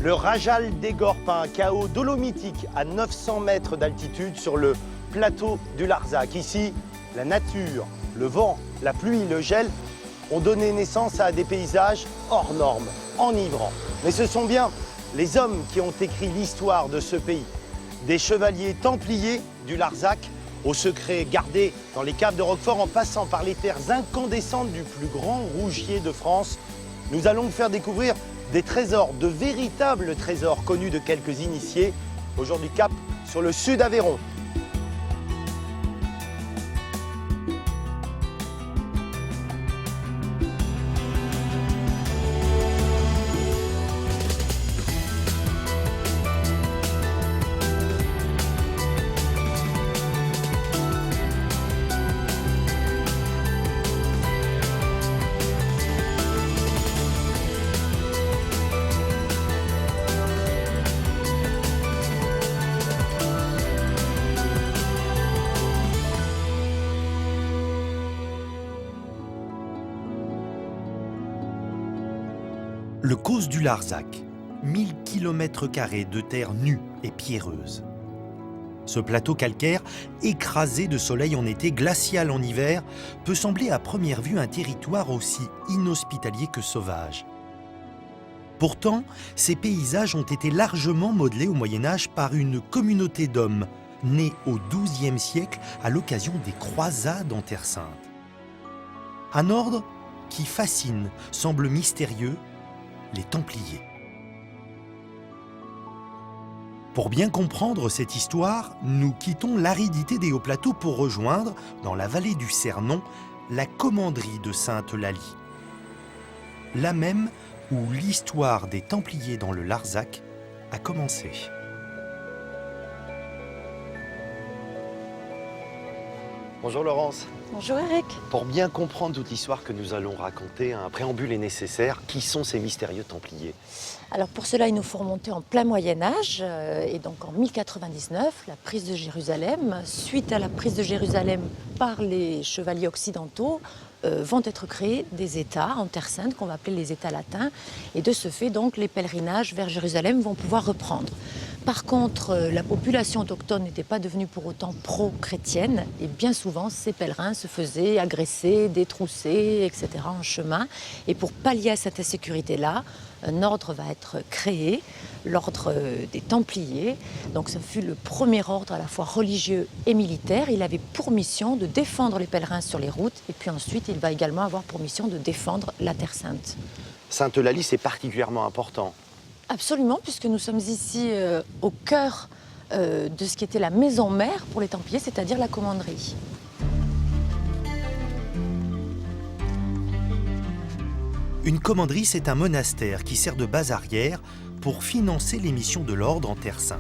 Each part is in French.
Le Rajal d'Egorpe, un chaos dolomitique à 900 mètres d'altitude sur le plateau du Larzac. Ici, la nature, le vent, la pluie, le gel ont donné naissance à des paysages hors normes, enivrants. Mais ce sont bien les hommes qui ont écrit l'histoire de ce pays. Des chevaliers templiers du Larzac, aux secrets gardés dans les caves de Roquefort, en passant par les terres incandescentes du plus grand rougier de France. Nous allons vous faire découvrir des trésors, de véritables trésors connus de quelques initiés. Aujourd'hui, cap sur le sud Aveyron. Le Causse du Larzac, 1000 km² de terre nue et pierreuse. Ce plateau calcaire, écrasé de soleil en été, glacial en hiver, peut sembler à première vue un territoire aussi inhospitalier que sauvage. Pourtant, ces paysages ont été largement modelés au Moyen-Âge par une communauté d'hommes, née au XIIe siècle à l'occasion des croisades en Terre Sainte. Un ordre qui fascine, semble mystérieux, les Templiers. Pour bien comprendre cette histoire, nous quittons l'aridité des hauts plateaux pour rejoindre, dans la vallée du Cernon, la commanderie de Sainte-Eulalie. Là même où l'histoire des Templiers dans le Larzac a commencé. Bonjour Laurence. Bonjour Eric. Pour bien comprendre toute l'histoire que nous allons raconter, un préambule est nécessaire. Qui sont ces mystérieux Templiers? Alors pour cela, il nous faut remonter en plein Moyen-Âge, et donc en 1099, la prise de Jérusalem. Suite à la prise de Jérusalem par les chevaliers occidentaux, vont être créés des États en Terre Sainte, qu'on va appeler les États latins. Et de ce fait, donc, les pèlerinages vers Jérusalem vont pouvoir reprendre. Par contre, la population autochtone n'était pas devenue pour autant pro-chrétienne, et bien souvent, ces pèlerins se faisaient agresser, détrousser, etc. en chemin. Et pour pallier à cette insécurité-là, un ordre va être créé, l'ordre des Templiers. Donc ce fut le premier ordre à la fois religieux et militaire. Il avait pour mission de défendre les pèlerins sur les routes, et puis ensuite, il va également avoir pour mission de défendre la Terre Sainte. Sainte-Eulalie, c'est particulièrement important. Absolument, puisque nous sommes ici au cœur de ce qui était la maison mère pour les Templiers, c'est-à-dire la commanderie. Une commanderie, c'est un monastère qui sert de base arrière pour financer les missions de l'ordre en Terre Sainte.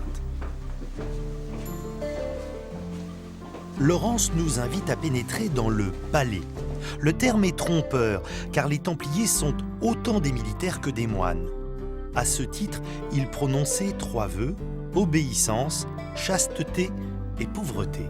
Laurence nous invite à pénétrer dans le palais. Le terme est trompeur, car les Templiers sont autant des militaires que des moines. À ce titre, ils prononçaient 3 vœux: obéissance, chasteté et pauvreté.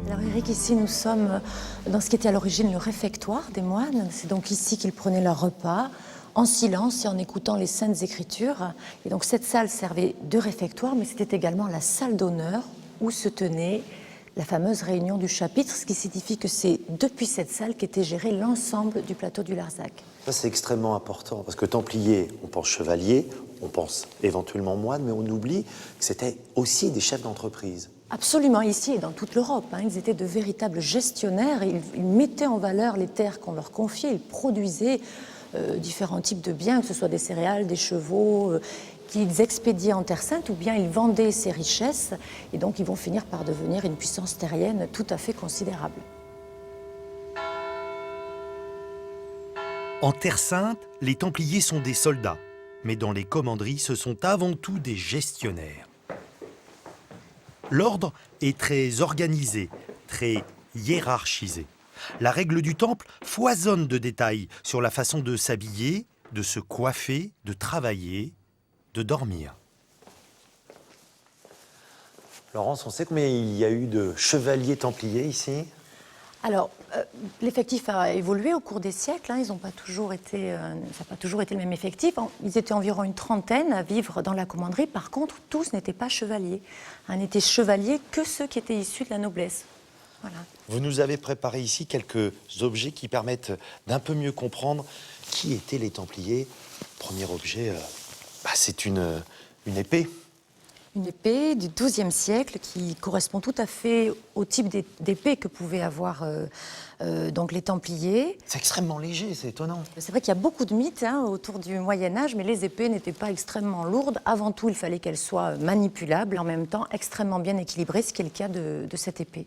Alors Eric, ici nous sommes dans ce qui était à l'origine le réfectoire des moines. C'est donc ici qu'ils prenaient leur repas, en silence et en écoutant les Saintes Écritures. Et donc cette salle servait de réfectoire, mais c'était également la salle d'honneur où se tenait la fameuse réunion du chapitre, ce qui signifie que c'est depuis cette salle qu'était géré l'ensemble du plateau du Larzac. Ça, c'est extrêmement important, parce que Templiers, on pense chevalier, on pense éventuellement moine, mais on oublie que c'était aussi des chefs d'entreprise. Absolument, ici et dans toute l'Europe. Ils étaient de véritables gestionnaires. Ils mettaient en valeur les terres qu'on leur confiait. Ils produisaient différents types de biens, que ce soit des céréales, des chevaux, qu'ils expédiaient en Terre Sainte, ou bien ils vendaient ces richesses. Et donc, ils vont finir par devenir une puissance terrienne tout à fait considérable. En Terre Sainte, les Templiers sont des soldats, mais dans les commanderies, ce sont avant tout des gestionnaires. L'ordre est très organisé, très hiérarchisé. La règle du temple foisonne de détails sur la façon de s'habiller, de se coiffer, de travailler, de dormir. Laurence, on sait combien il y a eu de chevaliers templiers ici? Alors, l'effectif a évolué au cours des siècles. Ils n'ont pas toujours été, ça n'a pas toujours été le même effectif. Ils étaient environ une trentaine à vivre dans la commanderie. Par contre, tous n'étaient pas chevaliers. N'étaient chevaliers que ceux qui étaient issus de la noblesse. Voilà. Vous nous avez préparé ici quelques objets qui permettent d'un peu mieux comprendre qui étaient les Templiers. Premier objet, c'est une épée. Une épée du XIIe siècle qui correspond tout à fait au type d'épée que pouvaient avoir donc les Templiers. C'est extrêmement léger, c'est étonnant. C'est vrai qu'il y a beaucoup de mythes autour du Moyen-Âge, mais les épées n'étaient pas extrêmement lourdes. Avant tout, il fallait qu'elles soient manipulables, en même temps extrêmement bien équilibrées, ce qui est le cas de cette épée.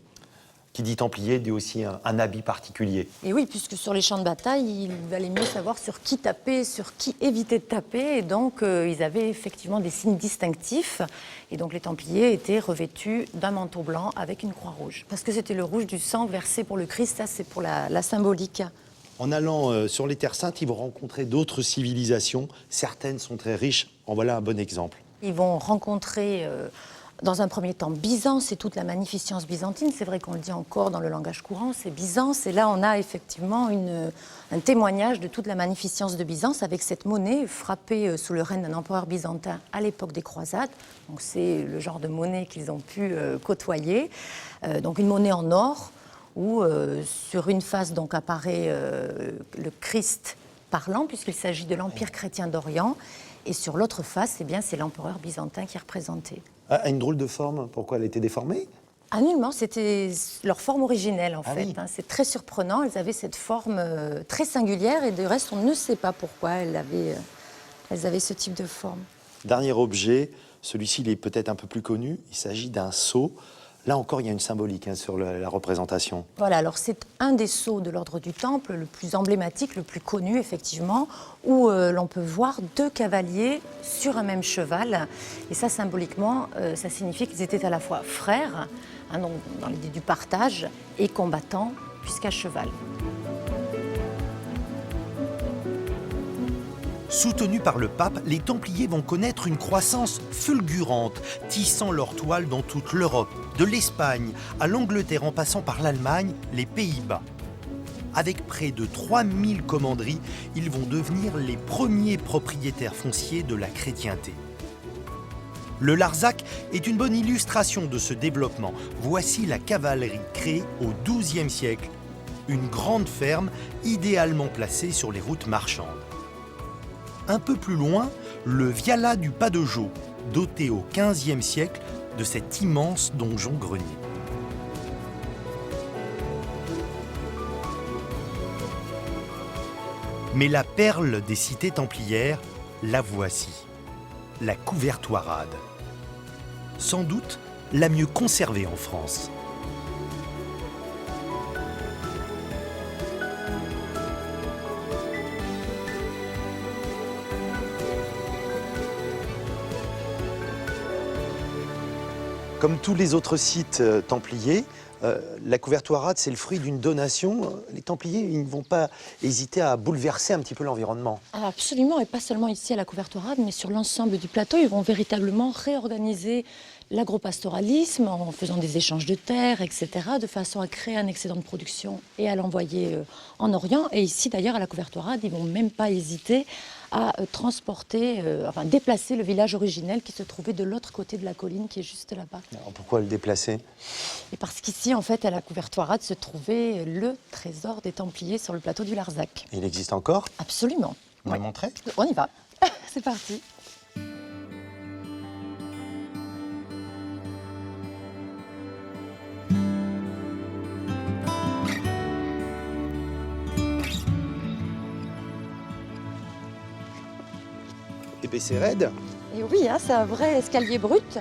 Qui dit Templier dit aussi un habit particulier. Et oui, puisque sur les champs de bataille, il valait mieux savoir sur qui taper, sur qui éviter de taper. Et donc, ils avaient effectivement des signes distinctifs. Et donc, les Templiers étaient revêtus d'un manteau blanc avec une croix rouge. Parce que c'était le rouge du sang versé pour le Christ, ça c'est pour la symbolique. En allant sur les Terres Saintes, ils vont rencontrer d'autres civilisations. Certaines sont très riches. En voilà un bon exemple. Ils vont rencontrer... Dans un premier temps, Byzance et toute la magnificence byzantine. C'est vrai qu'on le dit encore dans le langage courant, c'est Byzance. Et là, on a effectivement un témoignage de toute la magnificence de Byzance avec cette monnaie frappée sous le règne d'un empereur byzantin à l'époque des croisades. Donc, c'est le genre de monnaie qu'ils ont pu côtoyer. Donc, une monnaie en or où sur une face donc, apparaît le Christ parlant, puisqu'il s'agit de l'Empire chrétien d'Orient. Et sur l'autre face, c'est l'empereur byzantin qui est représenté. Ah, une drôle de forme, pourquoi elle était déformée? Ah, nullement, c'était leur forme originelle en fait. Oui. C'est très surprenant, elles avaient cette forme très singulière et de reste on ne sait pas pourquoi elles avaient ce type de forme. Dernier objet, celui-ci il est peut-être un peu plus connu, il s'agit d'un sceau. Là encore, il y a une symbolique sur la représentation. Voilà, alors c'est un des sceaux de l'ordre du Temple, le plus emblématique, le plus connu effectivement, où l'on peut voir deux cavaliers sur un même cheval. Et ça, symboliquement, ça signifie qu'ils étaient à la fois frères, donc dans l'idée du partage, et combattants, puisqu'à cheval. Soutenus par le pape, les Templiers vont connaître une croissance fulgurante, tissant leur toile dans toute l'Europe, de l'Espagne à l'Angleterre en passant par l'Allemagne, les Pays-Bas. Avec près de 3000 commanderies, ils vont devenir les premiers propriétaires fonciers de la chrétienté. Le Larzac est une bonne illustration de ce développement. Voici la cavalerie créée au XIIe siècle, une grande ferme idéalement placée sur les routes marchandes. Un peu plus loin, le Viala du Pas de Jaux, doté au XVe siècle de cet immense donjon-grenier. Mais la perle des cités templières, la voici, la Couvertoirade. Sans doute la mieux conservée en France. Comme tous les autres sites templiers, la Couvertoirade, c'est le fruit d'une donation. Les Templiers, ils ne vont pas hésiter à bouleverser un petit peu l'environnement. Absolument, et pas seulement ici à la Couvertoirade, mais sur l'ensemble du plateau, ils vont véritablement réorganiser l'agropastoralisme en faisant des échanges de terres, etc., de façon à créer un excédent de production et à l'envoyer en Orient. Et ici, d'ailleurs, à la Couvertoirade, ils ne vont même pas hésiter à déplacer le village originel qui se trouvait de l'autre côté de la colline, qui est juste là-bas. Alors pourquoi le déplacer? Et parce qu'ici, en fait, à la Couvertoirade, se trouvait le trésor des Templiers sur le plateau du Larzac. Il existe encore? Absolument. Vous me le montrez? On y va. C'est parti. C'est raide. Et oui, c'est un vrai escalier brut.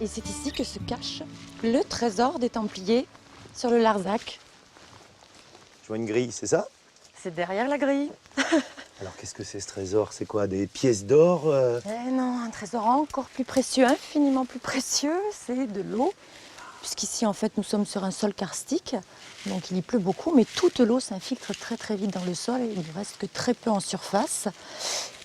Et c'est ici que se cache le trésor des Templiers sur le Larzac. Je vois une grille, c'est ça? C'est derrière la grille. Alors qu'est-ce que c'est ce trésor? C'est quoi, des pièces d'or? Eh non, un trésor encore plus précieux, infiniment plus précieux, c'est de l'eau. Puisqu'ici, en fait, nous sommes sur un sol karstique, donc il y pleut beaucoup, mais toute l'eau s'infiltre très très vite dans le sol et il ne reste que très peu en surface.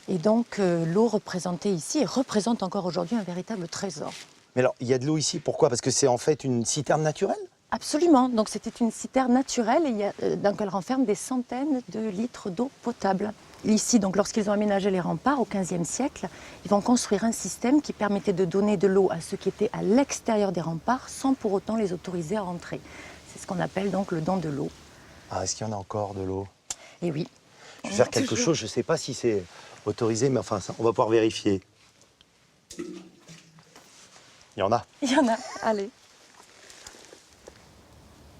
Et donc l'eau représentée ici représente encore aujourd'hui un véritable trésor. Mais alors, il y a de l'eau ici, pourquoi? Parce que c'est en fait une citerne naturelle? Absolument. Donc c'était une citerne naturelle donc elle renferme des centaines de litres d'eau potable. Ici, donc, lorsqu'ils ont aménagé les remparts au XVe siècle, ils vont construire un système qui permettait de donner de l'eau à ceux qui étaient à l'extérieur des remparts sans pour autant les autoriser à rentrer. C'est ce qu'on appelle donc le don de l'eau. Ah, est-ce qu'il y en a encore de l'eau? Et oui. Je vais faire quelque chose, je ne sais pas si c'est autorisé, mais enfin, on va pouvoir vérifier. Il y en a. Il y en a, allez.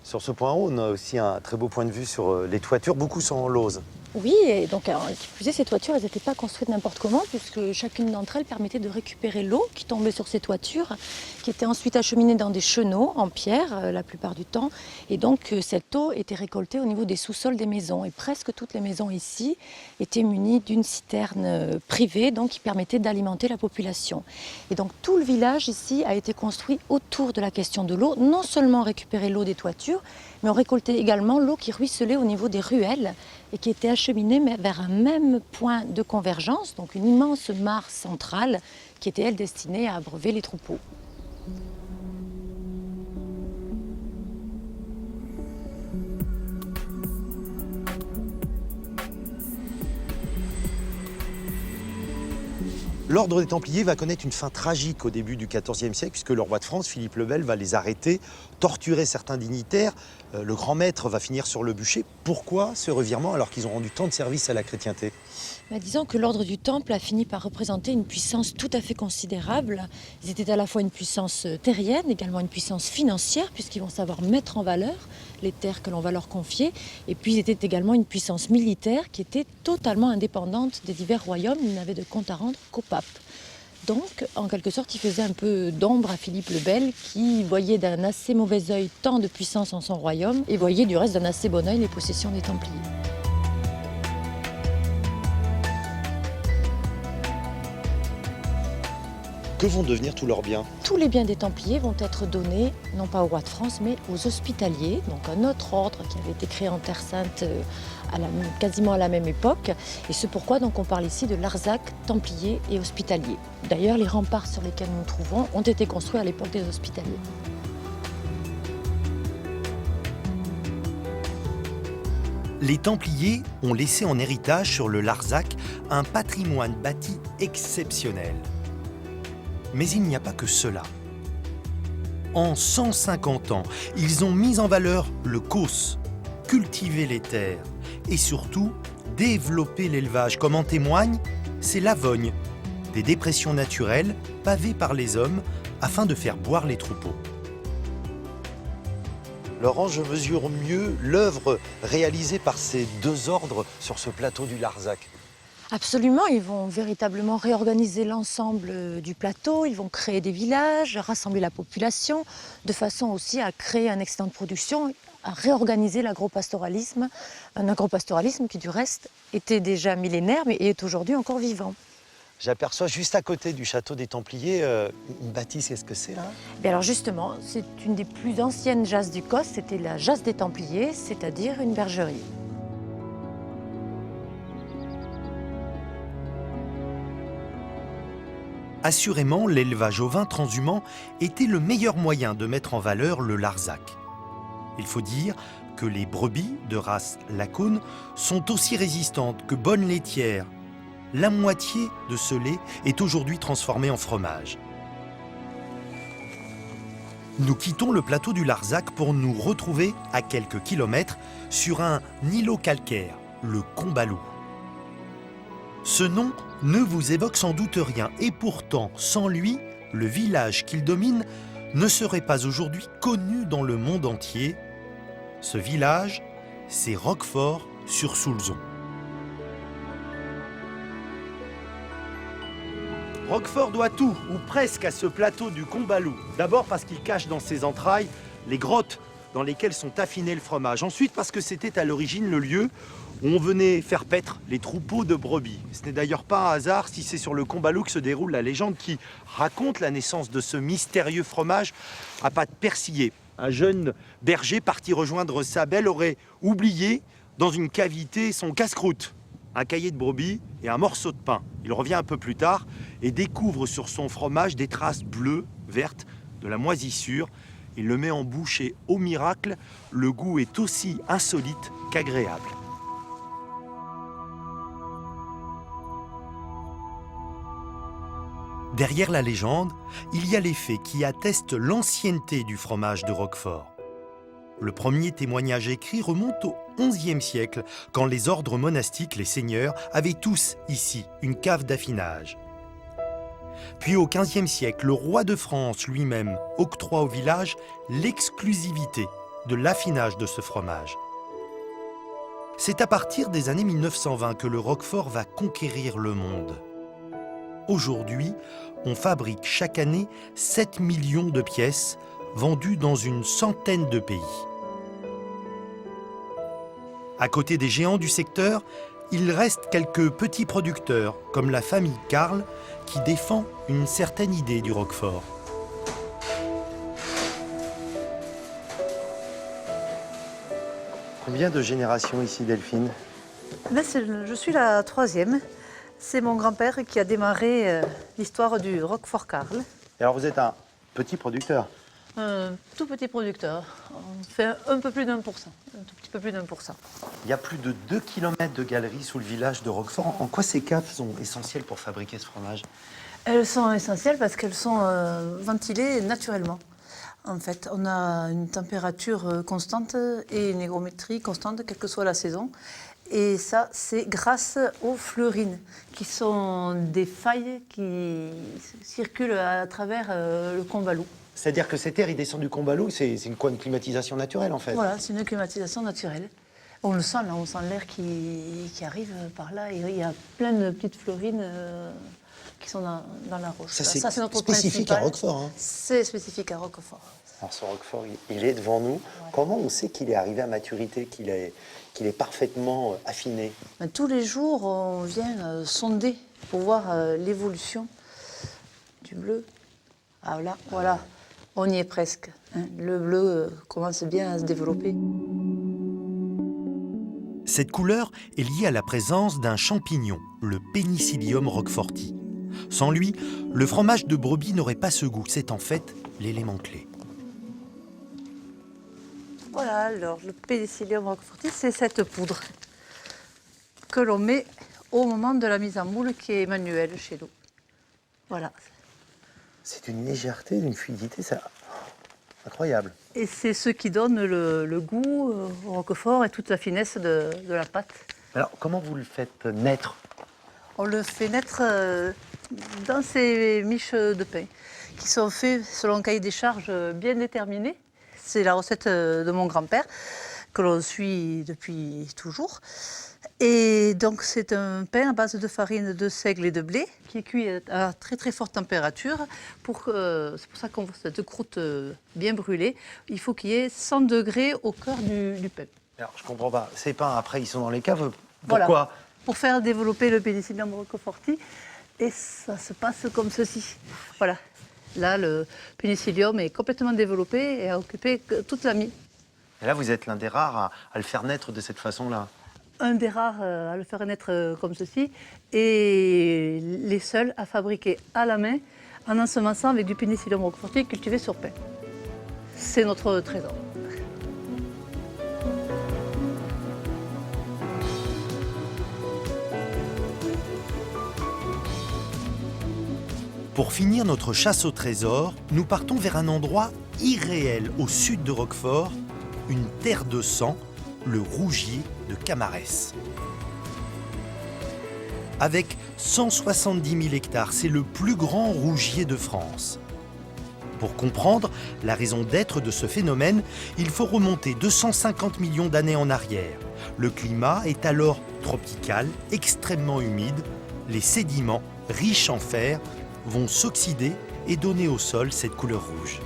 Sur ce point haut, on a aussi un très beau point de vue sur les toitures. Beaucoup sont en lauze. Oui, et donc, qui plus est, ces toitures, elles n'étaient pas construites n'importe comment, puisque chacune d'entre elles permettait de récupérer l'eau qui tombait sur ces toitures, qui était ensuite acheminée dans des chenaux en pierre, la plupart du temps. Et donc, cette eau était récoltée au niveau des sous-sols des maisons. Et presque toutes les maisons ici étaient munies d'une citerne privée, donc qui permettait d'alimenter la population. Et donc, tout le village ici a été construit autour de la question de l'eau. Non seulement récupérer l'eau des toitures, mais on récoltait également l'eau qui ruisselait au niveau des ruelles et qui était acheminée vers un même point de convergence, donc une immense mare centrale qui était, elle, destinée à abreuver les troupeaux. L'ordre des Templiers va connaître une fin tragique au début du XIVe siècle, puisque le roi de France, Philippe le Bel, va les arrêter, torturer certains dignitaires. Le grand maître va finir sur le bûcher. Pourquoi ce revirement alors qu'ils ont rendu tant de services à la chrétienté? Disons que l'ordre du Temple a fini par représenter une puissance tout à fait considérable. Ils étaient à la fois une puissance terrienne, également une puissance financière, puisqu'ils vont savoir mettre en valeur les terres que l'on va leur confier. Et puis ils étaient également une puissance militaire qui était totalement indépendante des divers royaumes. Ils n'avaient de compte à rendre qu'au pape. Donc, en quelque sorte, il faisait un peu d'ombre à Philippe le Bel, qui voyait d'un assez mauvais œil tant de puissance en son royaume, et voyait du reste d'un assez bon œil les possessions des Templiers. Que vont devenir tous leurs biens? Tous les biens des Templiers vont être donnés, non pas au roi de France, mais aux Hospitaliers, donc un autre ordre qui avait été créé en Terre Sainte quasiment à la même époque. Et c'est pourquoi donc, on parle ici de Larzac, Templiers et Hospitaliers. D'ailleurs, les remparts sur lesquels nous nous trouvons ont été construits à l'époque des Hospitaliers. Les Templiers ont laissé en héritage sur le Larzac un patrimoine bâti exceptionnel. Mais il n'y a pas que cela. En 150 ans, ils ont mis en valeur le causse, cultivé les terres et surtout développé l'élevage, comme en témoigne ces lavognes, des dépressions naturelles pavées par les hommes afin de faire boire les troupeaux. Laurent, je mesure mieux l'œuvre réalisée par ces deux ordres sur ce plateau du Larzac. Absolument, ils vont véritablement réorganiser l'ensemble du plateau, ils vont créer des villages, rassembler la population, de façon aussi à créer un excédent de production, à réorganiser l'agropastoralisme, un agropastoralisme qui du reste était déjà millénaire mais est aujourd'hui encore vivant. J'aperçois juste à côté du château des Templiers une bâtisse, qu'est-ce que c'est là? Et alors justement, c'est une des plus anciennes jasses du Causse, c'était la jasse des Templiers, c'est-à-dire une bergerie. Assurément, l'élevage ovin transhumant était le meilleur moyen de mettre en valeur le Larzac. Il faut dire que les brebis de race Lacaune sont aussi résistantes que bonnes laitières. La moitié de ce lait est aujourd'hui transformé en fromage. Nous quittons le plateau du Larzac pour nous retrouver à quelques kilomètres sur un îlot calcaire, le Combalou. Ce nom ne vous évoque sans doute rien, et pourtant, sans lui, le village qu'il domine ne serait pas aujourd'hui connu dans le monde entier. Ce village, c'est Roquefort-sur-Soulzon. Roquefort doit tout, ou presque, à ce plateau du Combalou. D'abord parce qu'il cache dans ses entrailles les grottes dans lesquelles sont affinés le fromage. Ensuite parce que c'était à l'origine le lieu où on venait faire paître les troupeaux de brebis. Ce n'est d'ailleurs pas un hasard si c'est sur le Combalou que se déroule la légende qui raconte la naissance de ce mystérieux fromage à pâte persillée. Un jeune berger parti rejoindre sa belle aurait oublié dans une cavité son casse-croûte, un cahier de brebis et un morceau de pain. Il revient un peu plus tard et découvre sur son fromage des traces bleues, vertes, de la moisissure. Il le met en bouche et, au miracle, le goût est aussi insolite qu'agréable. Derrière la légende, il y a les faits qui attestent l'ancienneté du fromage de Roquefort. Le premier témoignage écrit remonte au XIe siècle, quand les ordres monastiques, les seigneurs, avaient tous ici une cave d'affinage. Puis au XVe siècle, le roi de France lui-même octroie au village l'exclusivité de l'affinage de ce fromage. C'est à partir des années 1920 que le Roquefort va conquérir le monde. Aujourd'hui, on fabrique chaque année 7 millions de pièces vendues dans une centaine de pays. À côté des géants du secteur, il reste quelques petits producteurs, comme la famille Karl, qui défend une certaine idée du Roquefort. Combien de générations ici, Delphine? Je suis la troisième. C'est mon grand-père qui a démarré l'histoire du Roquefort Karl. Et alors vous êtes un petit producteur. Un tout petit producteur. On fait un peu plus d'1%. Un tout petit peu plus d'1%. Il y a plus de 2 km de galeries sous le village de Roquefort. En quoi ces caves sont essentielles pour fabriquer ce fromage? Elles sont essentielles parce qu'elles sont ventilées naturellement. En fait, on a une température constante et une hygrométrie constante, quelle que soit la saison. Et ça, c'est grâce aux fleurines, qui sont des failles qui circulent à travers le Combalou. C'est-à-dire que cet air, il descend du Combalou, c'est une climatisation naturelle en fait. Voilà, c'est une climatisation naturelle. On le sent là, on sent l'air qui arrive par là. Et il y a plein de petites fleurines qui sont dans la roche. Ça, c'est notre spécifique principal. à Roquefort. Hein. C'est spécifique à Roquefort. Alors ce Roquefort, il est devant nous. Ouais. Comment on sait qu'il est arrivé à maturité, qu'il est parfaitement affiné? Tous les jours, on vient sonder pour voir l'évolution du bleu. Ah là, voilà, on y est presque. Hein. Le bleu commence bien à se développer. Cette couleur est liée à la présence d'un champignon, le Penicillium roqueforti. Sans lui, le fromage de brebis n'aurait pas ce goût. C'est en fait l'élément clé. Voilà, alors le Penicillium roqueforti, c'est cette poudre que l'on met au moment de la mise en moule qui est manuelle chez nous. Voilà. C'est une légèreté, une fluidité, c'est incroyable. Et c'est ce qui donne le goût au roquefort et toute la finesse de la pâte. Alors, comment vous le faites naître? On le fait naître dans ces miches de pain qui sont faites selon un cahier des charges bien déterminé. C'est la recette de mon grand-père que l'on suit depuis toujours. Et donc c'est un pain à base de farine de seigle et de blé qui est cuit à très très forte température. C'est pour ça qu'on voit cette croûte bien brûlée. Il faut qu'il y ait 100 degrés au cœur du pain. Alors je comprends pas. Ces pains après ils sont dans les caves. Voilà. Pourquoi? Pour faire développer le Penicillium roqueforti. Et ça se passe comme ceci. Voilà. Là, le pénicillium est complètement développé et a occupé toute la mie. Et là, vous êtes l'un des rares à le faire naître de cette façon-là. Un des rares à le faire naître comme ceci et les seuls à fabriquer à la main en ensemençant avec du Penicillium roqueforti cultivé sur pain. C'est notre trésor. Pour finir notre chasse au trésor, nous partons vers un endroit irréel au sud de Roquefort, une terre de sang, le Rougier de Camarès. Avec 170 000 hectares, c'est le plus grand rougier de France. Pour comprendre la raison d'être de ce phénomène, il faut remonter 250 millions d'années en arrière. Le climat est alors tropical, extrêmement humide. Les sédiments, riches en fer, vont s'oxyder et donner au sol cette couleur rouge.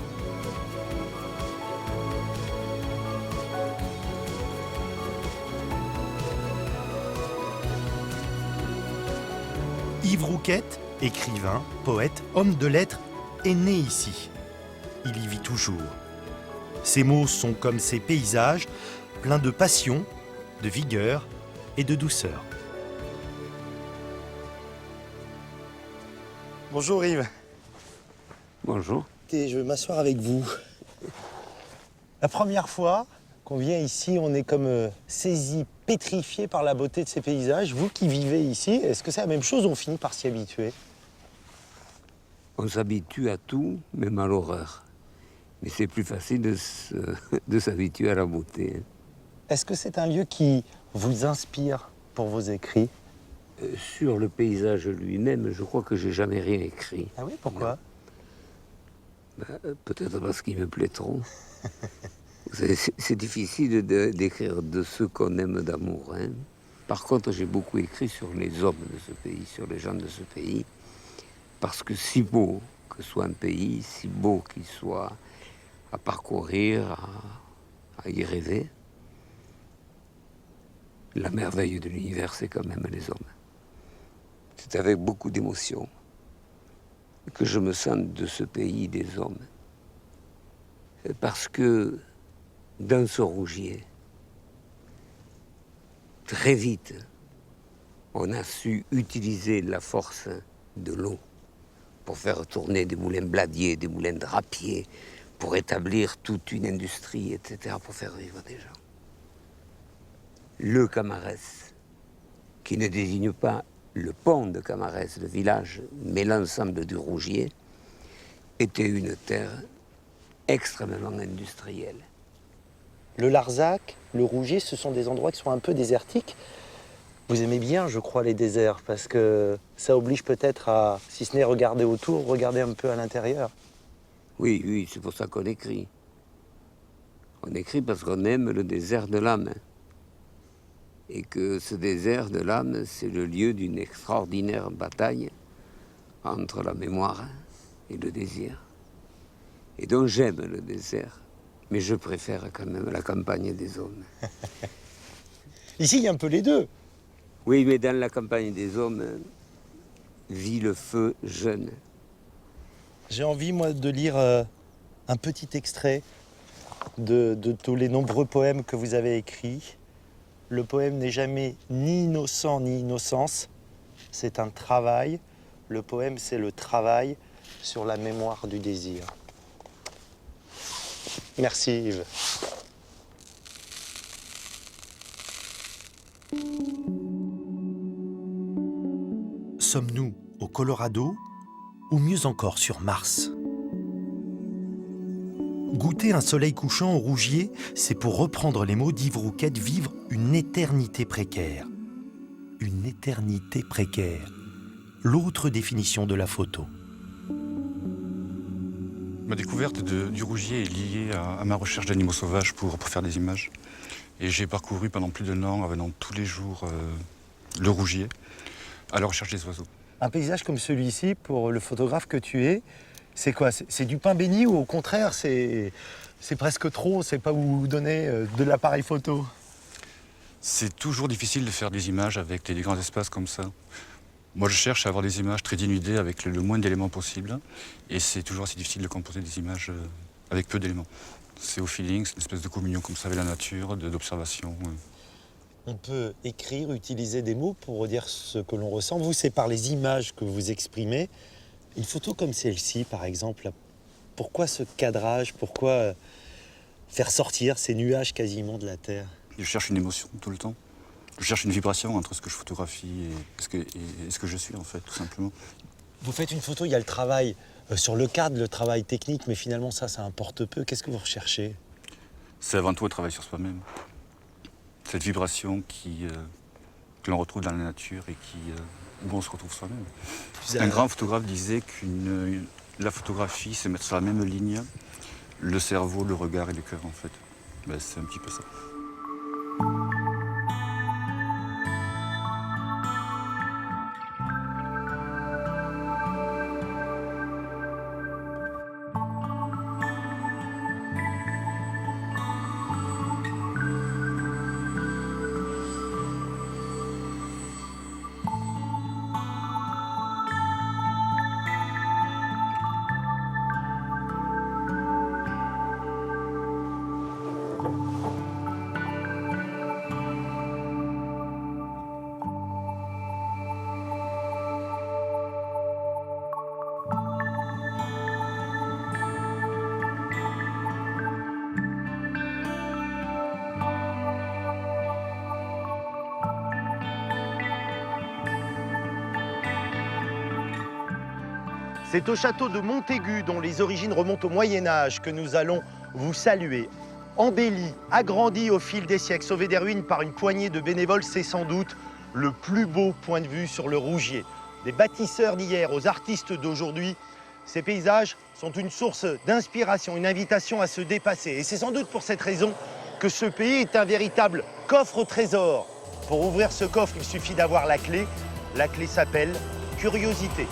Yves Rouquette, écrivain, poète, homme de lettres, est né ici. Il y vit toujours. Ses mots sont comme ses paysages, pleins de passion, de vigueur et de douceur. Bonjour Yves. Bonjour. Je vais m'asseoir avec vous. La première fois qu'on vient ici, on est comme saisi, pétrifié par la beauté de ces paysages. Vous qui vivez ici, est-ce que c'est la même chose ou on finit par s'y habituer? On s'habitue à tout, même à l'horreur. Mais c'est plus facile de s'habituer à la beauté. Hein. Est-ce que c'est un lieu qui vous inspire pour vos écrits? Sur le paysage lui-même, je crois que j'ai jamais rien écrit. Ah oui, pourquoi? Peut-être parce qu'il me plaît trop. C'est difficile d'écrire de ce qu'on aime d'amour. Hein. Par contre, j'ai beaucoup écrit sur les hommes de ce pays, sur les gens de ce pays, parce que si beau que soit un pays, si beau qu'il soit à parcourir, à y rêver, la merveille de l'univers, c'est quand même les hommes. C'est avec beaucoup d'émotion que je me sens de ce pays des hommes. Parce que dans ce rougier, très vite, on a su utiliser la force de l'eau pour faire tourner des moulins bladiers, des moulins drapiers, pour établir toute une industrie, etc., pour faire vivre des gens. Le Camarès, qui ne désigne pas le pont de Camarès, le village, mais l'ensemble du Rougier, était une terre extrêmement industrielle. Le Larzac, le Rougier, ce sont des endroits qui sont un peu désertiques. Vous aimez bien, je crois, les déserts, parce que ça oblige peut-être à, si ce n'est regarder autour, regarder un peu à l'intérieur. Oui, oui, c'est pour ça qu'on écrit. On écrit parce qu'on aime le désert de l'âme. Et que ce désert de l'âme, c'est le lieu d'une extraordinaire bataille entre la mémoire et le désir. Et donc j'aime le désert, mais je préfère quand même la campagne des hommes. Ici, il y a un peu les deux. Oui, mais dans la campagne des hommes vit le feu jeune. J'ai envie, moi, de lire un petit extrait de tous les nombreux poèmes que vous avez écrits. Le poème n'est jamais ni innocent ni innocence, c'est un travail. Le poème, c'est le travail sur la mémoire du désir. Merci Yves. Sommes-nous au Colorado ou mieux encore sur Mars? Goûter un soleil couchant au Rougier, c'est pour reprendre les mots d'Yves Rouquette, vivre une éternité précaire. Une éternité précaire. L'autre définition de la photo. Ma découverte du Rougier est liée à ma recherche d'animaux sauvages pour faire des images. Et j'ai parcouru pendant plus d'1 an, en venant tous les jours, le Rougier, à la recherche des oiseaux. Un paysage comme celui-ci, pour le photographe que tu es, c'est quoi? C'est du pain béni ou au contraire, c'est presque trop, c'est pas où donner de l'appareil photo? C'est toujours difficile de faire des images avec des grands espaces comme ça. Moi, je cherche à avoir des images très dénudées avec le moins d'éléments possible. Et c'est toujours assez difficile de composer des images avec peu d'éléments. C'est au feeling, c'est une espèce de communion comme ça avec la nature, d'observation. On peut écrire, utiliser des mots pour dire ce que l'on ressent. Vous, c'est par les images que vous exprimez. Une photo comme celle-ci, par exemple, pourquoi ce cadrage? Pourquoi faire sortir ces nuages quasiment de la Terre? Je cherche une émotion tout le temps. Je cherche une vibration entre ce que je photographie et ce que je suis, en fait, tout simplement. Vous faites une photo, il y a le travail sur le cadre, le travail technique, mais finalement ça importe peu. Qu'est-ce que vous recherchez? C'est avant tout un travail sur soi-même. Cette vibration que l'on retrouve dans la nature et où on se retrouve soi-même. Un grand photographe disait que la photographie, c'est mettre sur la même ligne le cerveau, le regard et le cœur, en fait. Ben, c'est un petit peu ça. C'est au château de Montaigu, dont les origines remontent au Moyen-Âge, que nous allons vous saluer. Embelli, agrandi au fil des siècles, sauvé des ruines par une poignée de bénévoles, c'est sans doute le plus beau point de vue sur le Rougier. Des bâtisseurs d'hier aux artistes d'aujourd'hui, ces paysages sont une source d'inspiration, une invitation à se dépasser. Et c'est sans doute pour cette raison que ce pays est un véritable coffre au trésor. Pour ouvrir ce coffre, il suffit d'avoir la clé. La clé s'appelle curiosité.